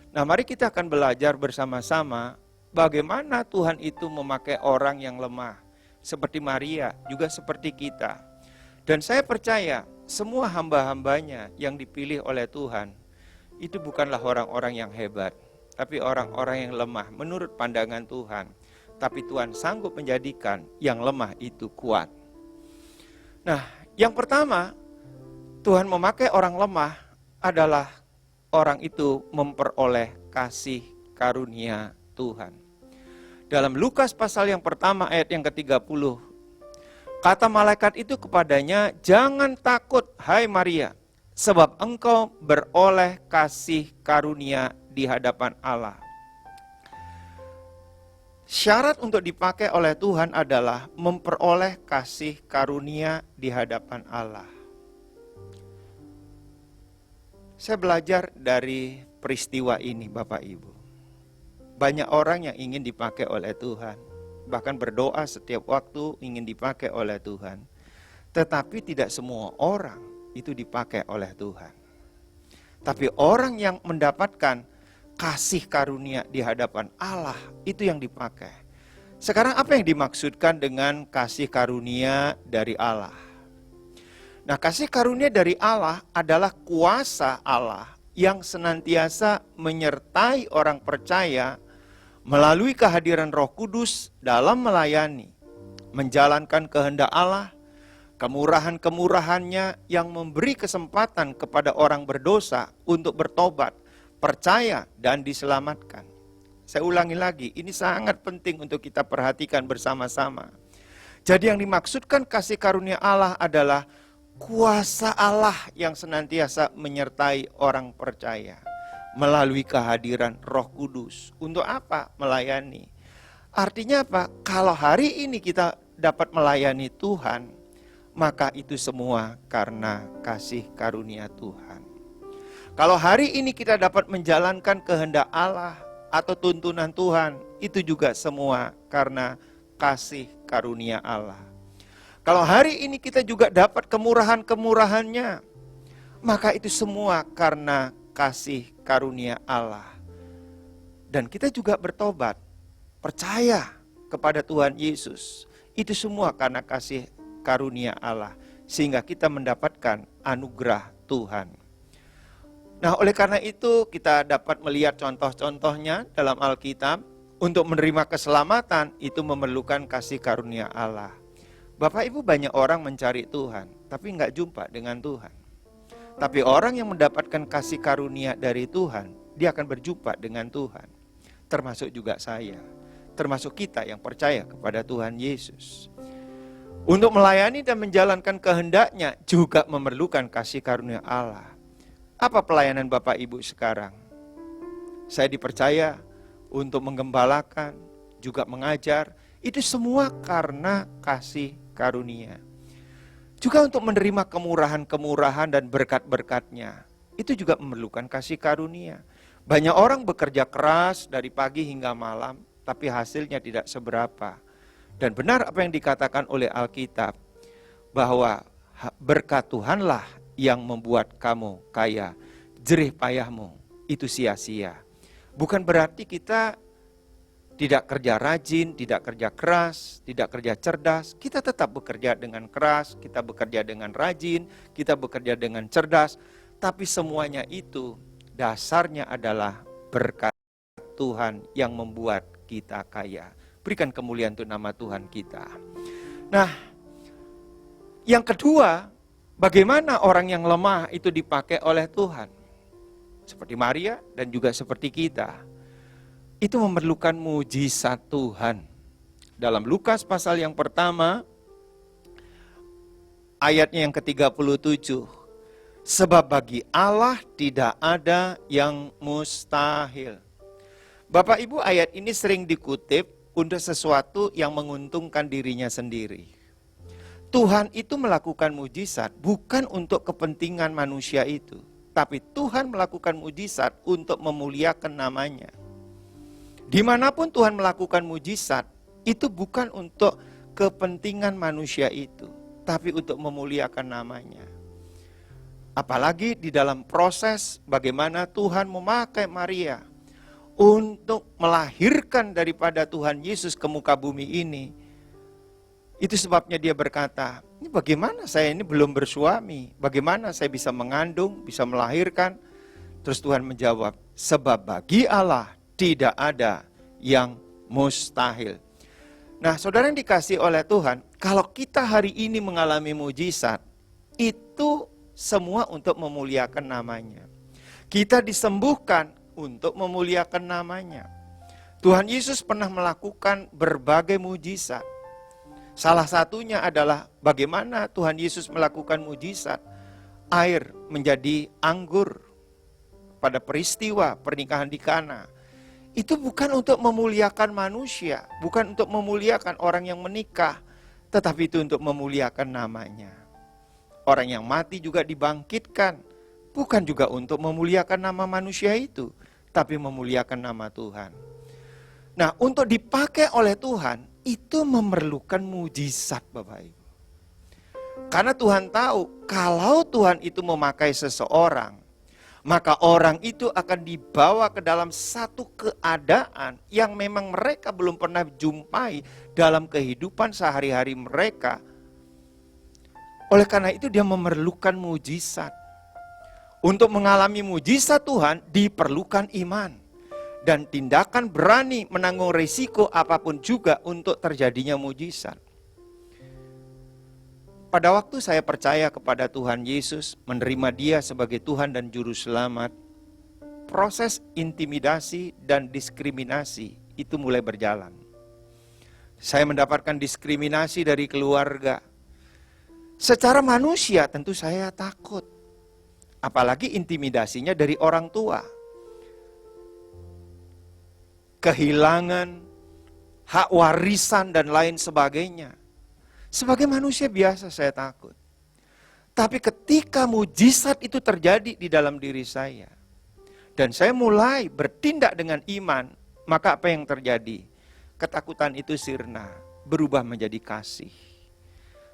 Nah, mari kita akan belajar bersama-sama bagaimana Tuhan itu memakai orang yang lemah, seperti Maria, juga seperti kita. Dan saya percaya semua hamba-hambanya yang dipilih oleh Tuhan, itu bukanlah orang-orang yang hebat, tapi orang-orang yang lemah menurut pandangan Tuhan. Tapi Tuhan sanggup menjadikan yang lemah itu kuat. Nah, yang pertama, Tuhan memakai orang lemah adalah orang itu memperoleh kasih karunia Tuhan. Dalam Lukas pasal yang pertama ayat yang ke-30, kata malaikat itu kepadanya, "Jangan takut, hai Maria, sebab engkau beroleh kasih karunia di hadapan Allah." Syarat untuk dipakai oleh Tuhan adalah memperoleh kasih karunia di hadapan Allah. Saya belajar dari peristiwa ini, Bapak Ibu. Banyak orang yang ingin dipakai oleh Tuhan, bahkan berdoa setiap waktu ingin dipakai oleh Tuhan. Tetapi tidak semua orang itu dipakai oleh Tuhan. Tapi orang yang mendapatkan kasih karunia di hadapan Allah, itu yang dipakai. Sekarang apa yang dimaksudkan dengan kasih karunia dari Allah? Nah, kasih karunia dari Allah adalah kuasa Allah yang senantiasa menyertai orang percaya melalui kehadiran Roh Kudus dalam melayani, menjalankan kehendak Allah, kemurahan-kemurahannya yang memberi kesempatan kepada orang berdosa untuk bertobat, percaya dan diselamatkan. Saya ulangi lagi, ini sangat penting untuk kita perhatikan bersama-sama. Jadi yang dimaksudkan kasih karunia Allah adalah kuasa Allah yang senantiasa menyertai orang percaya melalui kehadiran Roh Kudus. Untuk apa? Melayani. Artinya apa? Kalau hari ini kita dapat melayani Tuhan, maka itu semua karena kasih karunia Tuhan. Kalau hari ini kita dapat menjalankan kehendak Allah atau tuntunan Tuhan, itu juga semua karena kasih karunia Allah. Kalau hari ini kita juga dapat kemurahan-kemurahannya, maka itu semua karena kasih karunia Allah. Dan kita juga bertobat, percaya kepada Tuhan Yesus. Itu semua karena kasih karunia Allah, sehingga kita mendapatkan anugerah Tuhan. Nah, oleh karena itu kita dapat melihat contoh-contohnya dalam Alkitab. Untuk menerima keselamatan itu memerlukan kasih karunia Allah. Bapak Ibu, banyak orang mencari Tuhan, tapi nggak jumpa dengan Tuhan. Tapi orang yang mendapatkan kasih karunia dari Tuhan, dia akan berjumpa dengan Tuhan. Termasuk juga saya, termasuk kita yang percaya kepada Tuhan Yesus. Untuk melayani dan menjalankan kehendak-Nya juga memerlukan kasih karunia Allah. Apa pelayanan Bapak Ibu sekarang? Saya dipercaya untuk menggembalakan, juga mengajar. Itu semua karena kasih karunia. Juga untuk menerima kemurahan-kemurahan dan berkat-berkat-Nya, itu juga memerlukan kasih karunia. Banyak orang bekerja keras dari pagi hingga malam, tapi hasilnya tidak seberapa. Dan benar apa yang dikatakan oleh Alkitab, bahwa berkat Tuhanlah yang membuat kamu kaya. Jerih payahmu itu sia-sia. Bukan berarti kita tidak kerja rajin, tidak kerja keras, tidak kerja cerdas. Kita tetap bekerja dengan keras, kita bekerja dengan rajin, kita bekerja dengan cerdas. Tapi semuanya itu dasarnya adalah berkat Tuhan yang membuat kita kaya. Berikan kemuliaan untuk nama Tuhan kita. Nah, yang kedua, bagaimana orang yang lemah itu dipakai oleh Tuhan? Seperti Maria dan juga seperti kita. Itu memerlukan mujizat Tuhan. Dalam Lukas pasal yang pertama, ayatnya yang ke-37. Sebab bagi Allah tidak ada yang mustahil. Bapak Ibu, ayat ini sering dikutip untuk sesuatu yang menguntungkan dirinya sendiri. Tuhan itu melakukan mujizat bukan untuk kepentingan manusia itu, tapi Tuhan melakukan mujizat untuk memuliakan namanya. Dimanapun Tuhan melakukan mujizat, itu bukan untuk kepentingan manusia itu, tapi untuk memuliakan namanya. Apalagi di dalam proses bagaimana Tuhan memakai Maria untuk melahirkan daripada Tuhan Yesus ke muka bumi ini. Itu sebabnya dia berkata, ini bagaimana saya ini belum bersuami, bagaimana saya bisa mengandung, bisa melahirkan? Terus Tuhan menjawab, sebab bagi Allah tidak ada yang mustahil. Nah, saudara yang dikasihi oleh Tuhan, kalau kita hari ini mengalami mujizat, itu semua untuk memuliakan namanya. Kita disembuhkan untuk memuliakan namanya. Tuhan Yesus pernah melakukan berbagai mujizat. Salah satunya adalah bagaimana Tuhan Yesus melakukan mujizat. Air menjadi anggur pada peristiwa pernikahan di Kana. Itu bukan untuk memuliakan manusia, bukan untuk memuliakan orang yang menikah, tetapi itu untuk memuliakan namanya. Orang yang mati juga dibangkitkan, bukan juga untuk memuliakan nama manusia itu, tapi memuliakan nama Tuhan. Nah, untuk dipakai oleh Tuhan, itu memerlukan mujizat, Bapak Ibu. Karena Tuhan tahu, kalau Tuhan itu memakai seseorang, maka orang itu akan dibawa ke dalam satu keadaan yang memang mereka belum pernah jumpai dalam kehidupan sehari-hari mereka. Oleh karena itu dia memerlukan mujizat. Untuk mengalami mujizat Tuhan diperlukan iman. Dan tindakan berani menanggung risiko apapun juga untuk terjadinya mujizat. Pada waktu saya percaya kepada Tuhan Yesus, menerima Dia sebagai Tuhan dan Juru Selamat, proses intimidasi dan diskriminasi itu mulai berjalan. Saya mendapatkan diskriminasi dari keluarga. Secara manusia tentu saya takut. Apalagi intimidasinya dari orang tua. Kehilangan hak warisan dan lain sebagainya. Sebagai manusia biasa saya takut. Tapi ketika mujizat itu terjadi di dalam diri saya, dan saya mulai bertindak dengan iman, maka apa yang terjadi? Ketakutan itu sirna, berubah menjadi kasih.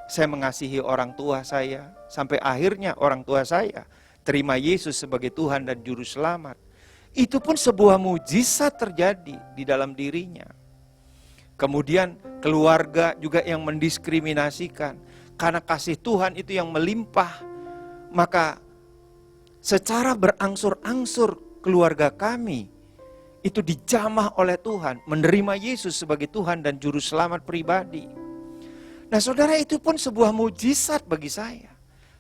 Saya mengasihi orang tua saya, sampai akhirnya orang tua saya terima Yesus sebagai Tuhan dan Juru Selamat. Itu pun sebuah mujizat terjadi di dalam dirinya. Kemudian keluarga juga yang mendiskriminasikan. Karena kasih Tuhan itu yang melimpah, maka secara berangsur-angsur keluarga kami itu dijamah oleh Tuhan, menerima Yesus sebagai Tuhan dan Juru Selamat pribadi. Nah saudara, itu pun sebuah mujizat bagi saya.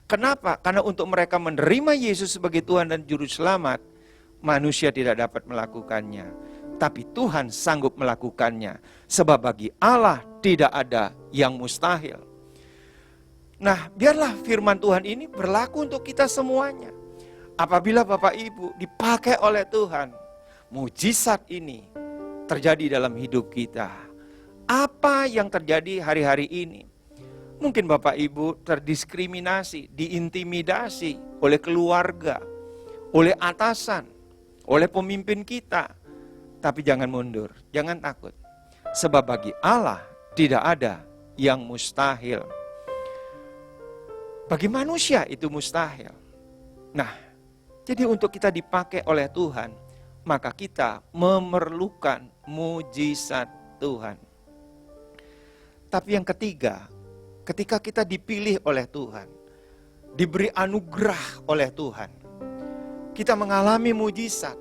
Kenapa? Karena untuk mereka menerima Yesus sebagai Tuhan dan Juru Selamat, manusia tidak dapat melakukannya, tapi Tuhan sanggup melakukannya. Sebab bagi Allah tidak ada yang mustahil. Nah, biarlah firman Tuhan ini berlaku untuk kita semuanya. Apabila Bapak Ibu dipakai oleh Tuhan, mujizat ini terjadi dalam hidup kita. Apa yang terjadi hari-hari ini? Mungkin Bapak Ibu terdiskriminasi, diintimidasi oleh keluarga, oleh atasan, oleh pemimpin kita. Tapi jangan mundur, jangan takut. Sebab bagi Allah tidak ada yang mustahil. Bagi manusia itu mustahil. Nah, jadi untuk kita dipakai oleh Tuhan, maka kita memerlukan mujizat Tuhan. Tapi yang ketiga, ketika kita dipilih oleh Tuhan, diberi anugerah oleh Tuhan, kita mengalami mujizat.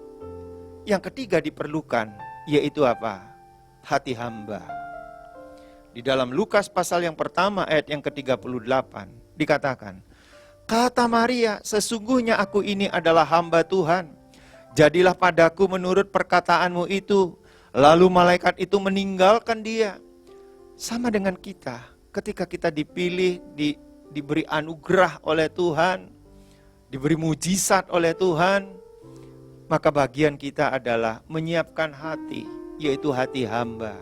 Yang ketiga diperlukan, yaitu apa? Hati hamba. Di dalam Lukas pasal yang pertama ayat yang ke-38 dikatakan, kata Maria, sesungguhnya aku ini adalah hamba Tuhan. Jadilah padaku menurut perkataanmu itu. Lalu malaikat itu meninggalkan dia. Sama dengan kita, ketika kita dipilih, diberi anugerah oleh Tuhan, diberi mujizat oleh Tuhan, maka bagian kita adalah menyiapkan hati, yaitu hati hamba.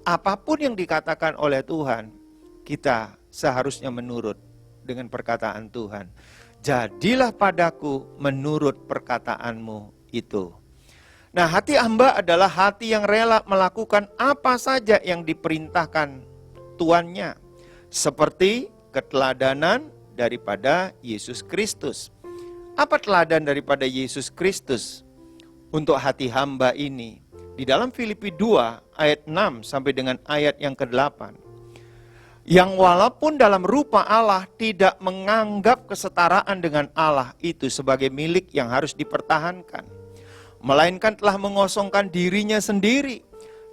Apapun yang dikatakan oleh Tuhan, kita seharusnya menurut dengan perkataan Tuhan. Jadilah padaku menurut perkataanmu itu. Nah, hati hamba adalah hati yang rela melakukan apa saja yang diperintahkan tuannya. Seperti keteladanan daripada Yesus Kristus. Apa teladan daripada Yesus Kristus untuk hati hamba ini? Di dalam Filipi 2 ayat 6 sampai dengan ayat yang ke-8. Yang walaupun dalam rupa Allah tidak menganggap kesetaraan dengan Allah itu sebagai milik yang harus dipertahankan. Melainkan telah mengosongkan dirinya sendiri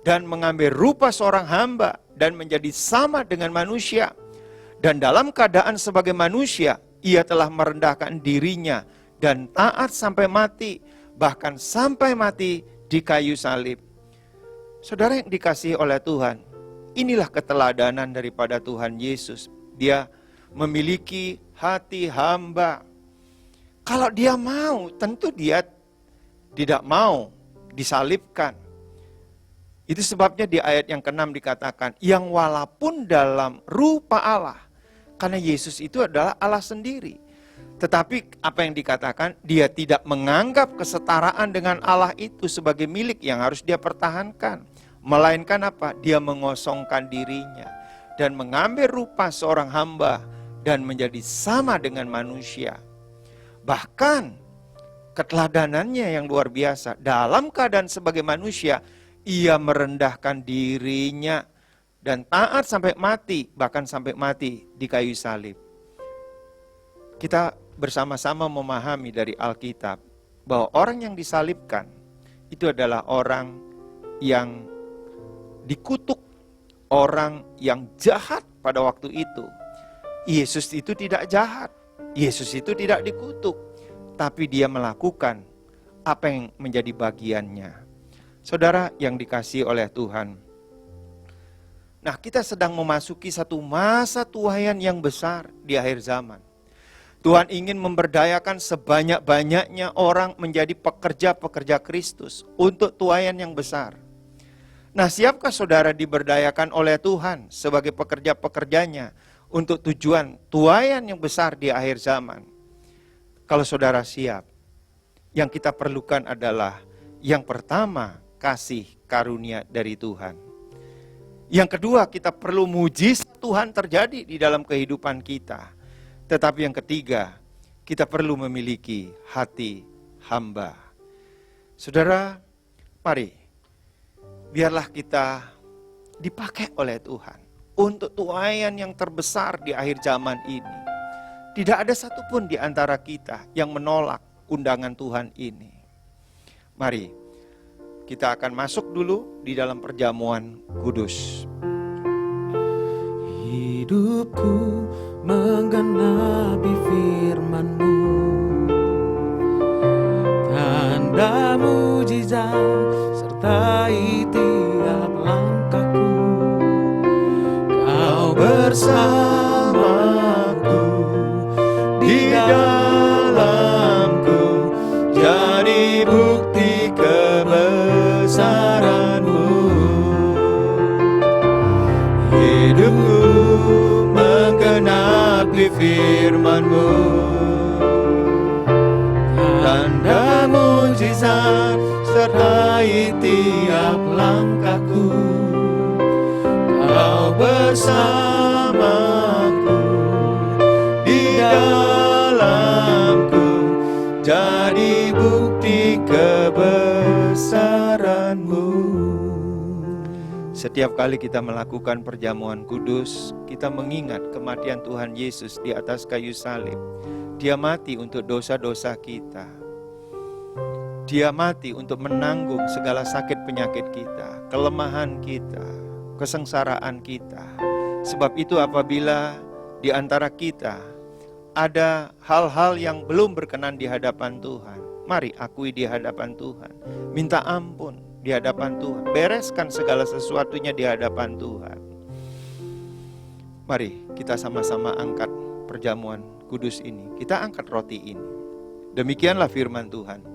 dan mengambil rupa seorang hamba dan menjadi sama dengan manusia. Dan dalam keadaan sebagai manusia, ia telah merendahkan dirinya dan taat sampai mati, bahkan sampai mati di kayu salib. Saudara yang dikasihi oleh Tuhan, inilah keteladanan daripada Tuhan Yesus. Dia memiliki hati hamba. Kalau dia mau, tentu dia tidak mau disalibkan. Itu sebabnya di ayat yang ke-6 dikatakan, yang walaupun dalam rupa Allah, karena Yesus itu adalah Allah sendiri. Tetapi apa yang dikatakan, dia tidak menganggap kesetaraan dengan Allah itu sebagai milik yang harus dia pertahankan. Melainkan apa? Dia mengosongkan dirinya dan mengambil rupa seorang hamba dan menjadi sama dengan manusia. Bahkan keteladanannya yang luar biasa. Dalam keadaan sebagai manusia, ia merendahkan dirinya dan taat sampai mati, bahkan sampai mati di kayu salib. Kita bersama-sama memahami dari Alkitab bahwa orang yang disalibkan itu adalah orang yang dikutuk, orang yang jahat pada waktu itu. Yesus itu tidak jahat, Yesus itu tidak dikutuk, tapi dia melakukan apa yang menjadi bagiannya. Saudara yang dikasihi oleh Tuhan. Nah, kita sedang memasuki satu masa tuaian yang besar di akhir zaman. Tuhan ingin memberdayakan sebanyak-banyaknya orang menjadi pekerja-pekerja Kristus untuk tuaian yang besar. Nah, siapkah saudara diberdayakan oleh Tuhan sebagai pekerja-pekerjanya untuk tujuan tuaian yang besar di akhir zaman? Kalau saudara siap, yang kita perlukan adalah yang pertama, kasih karunia dari Tuhan. Yang kedua, kita perlu mujizat Tuhan terjadi di dalam kehidupan kita. Tetapi yang ketiga, kita perlu memiliki hati hamba. Saudara, mari, biarlah kita dipakai oleh Tuhan untuk tuaian yang terbesar di akhir zaman ini. Tidak ada satupun di antara kita yang menolak undangan Tuhan ini. Mari, kita akan masuk dulu di dalam perjamuan kudus. Hidupku menggenapi firman-Mu, tanda mujizat sertai tiap langkahku. Kau bersamaku di dalamku, jadi bukti kebesaran-Mu. Hidupku menggenapi firman-Mu, tanda mujizat sertai tiap langkahku. Kau bersamaku di jadi bukti kebesaran-Mu. Setiap kali kita melakukan perjamuan kudus, kita mengingat kematian Tuhan Yesus di atas kayu salib. Dia mati untuk dosa-dosa kita. Dia mati untuk menanggung segala sakit penyakit kita, kelemahan kita, kesengsaraan kita. Sebab itu apabila di antara kita ada hal-hal yang belum berkenan di hadapan Tuhan, mari akui di hadapan Tuhan. Minta ampun di hadapan Tuhan. Bereskan segala sesuatunya di hadapan Tuhan. Mari kita sama-sama angkat perjamuan kudus ini. Kita angkat roti ini. Demikianlah firman Tuhan.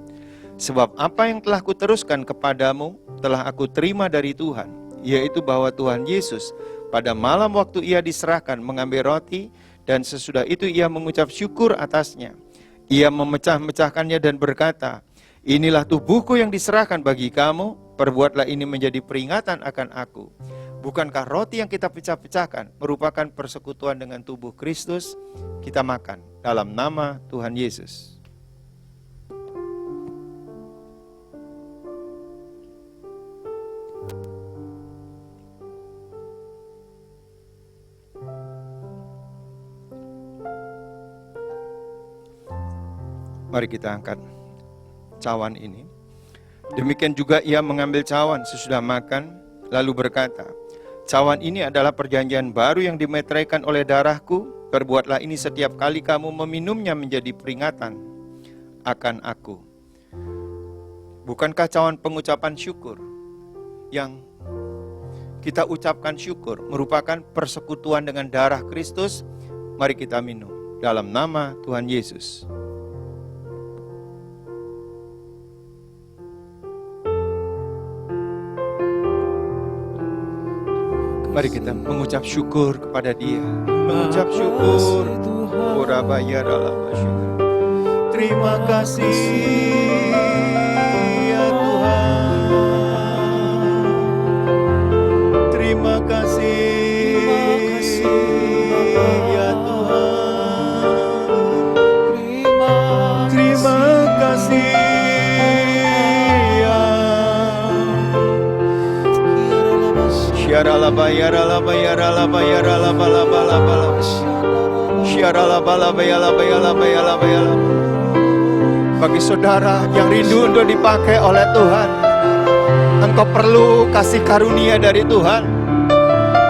Sebab apa yang telah kuteruskan kepadamu telah aku terima dari Tuhan, yaitu bahwa Tuhan Yesus pada malam waktu ia diserahkan mengambil roti, dan sesudah itu ia mengucap syukur atasnya. Ia memecah-mecahkannya dan berkata, inilah tubuhku yang diserahkan bagi kamu, perbuatlah ini menjadi peringatan akan aku. Bukankah roti yang kita pecah-pecahkan merupakan persekutuan dengan tubuh Kristus? Kita makan dalam nama Tuhan Yesus. Mari kita angkat cawan ini. Demikian juga ia mengambil cawan sesudah makan, lalu berkata, cawan ini adalah perjanjian baru yang dimeteraikan oleh darahku. Perbuatlah ini setiap kali kamu meminumnya menjadi peringatan akan aku. Bukankah cawan pengucapan syukur yang kita ucapkan syukur merupakan persekutuan dengan darah Kristus? Mari kita minum dalam nama Tuhan Yesus. Mari kita mengucap syukur kepada Dia. Mengucap syukur. Terima kasih ya Tuhan. Terima kasih ya Tuhan. Terima kasih ya Bagi saudara yang rindu untuk dipakai oleh Tuhan, engkau perlu kasih karunia dari Tuhan.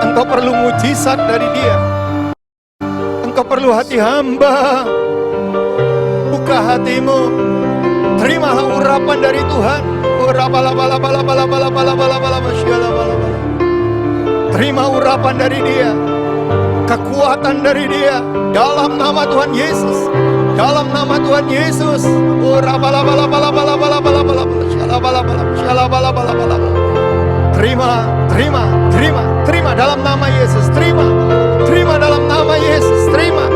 Engkau perlu mujizat dari Dia. Engkau perlu hati hamba. Buka hatimu. Terimalah urapan dari Tuhan. Terima urapan dari Dia, kekuatan dari Dia, dalam nama Tuhan Yesus, dalam nama Tuhan Yesus. Terima dalam nama Yesus, terima dalam nama Yesus, terima.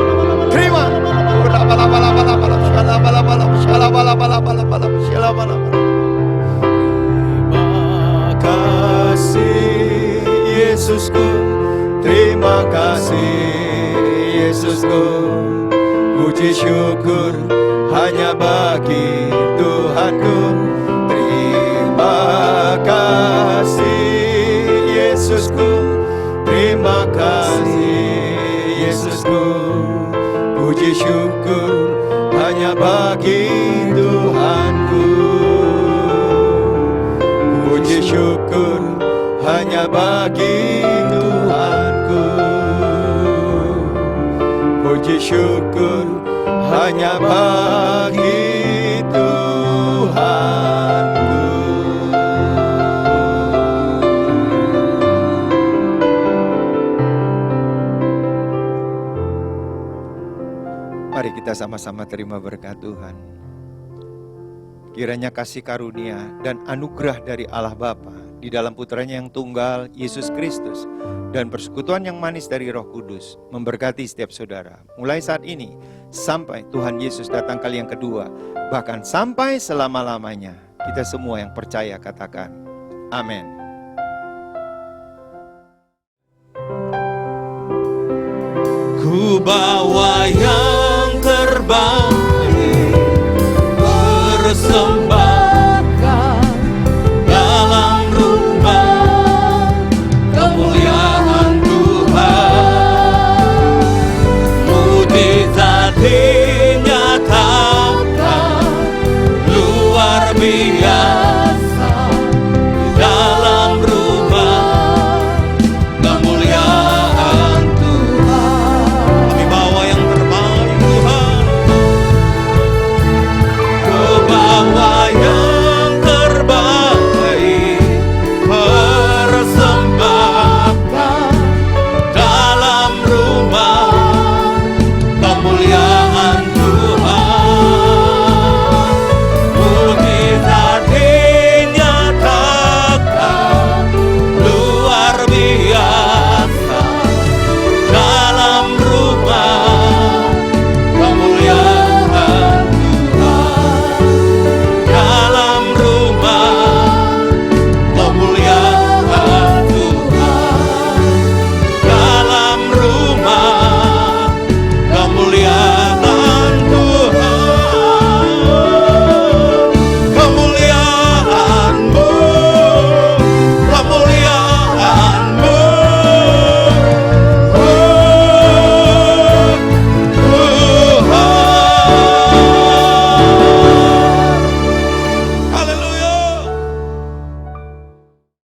Yesusku, terima kasih Yesusku. Puji syukur hanya bagi Tuhanku. Terima kasih Yesusku, terima kasih Yesusku. Puji syukur hanya bagi Tuhanku. Puji syukur hanya bagi Tuhanku. Puji syukur hanya bagi Tuhanku. Mari kita sama-sama terima berkat Tuhan. Kiranya kasih karunia dan anugerah dari Allah Bapa di dalam putranya yang tunggal, Yesus Kristus, dan persekutuan yang manis dari Roh Kudus memberkati setiap saudara, mulai saat ini sampai Tuhan Yesus datang kali yang kedua, bahkan sampai selama-lamanya. Kita semua yang percaya katakan, amin. Ku bawa yang terbaik bersembah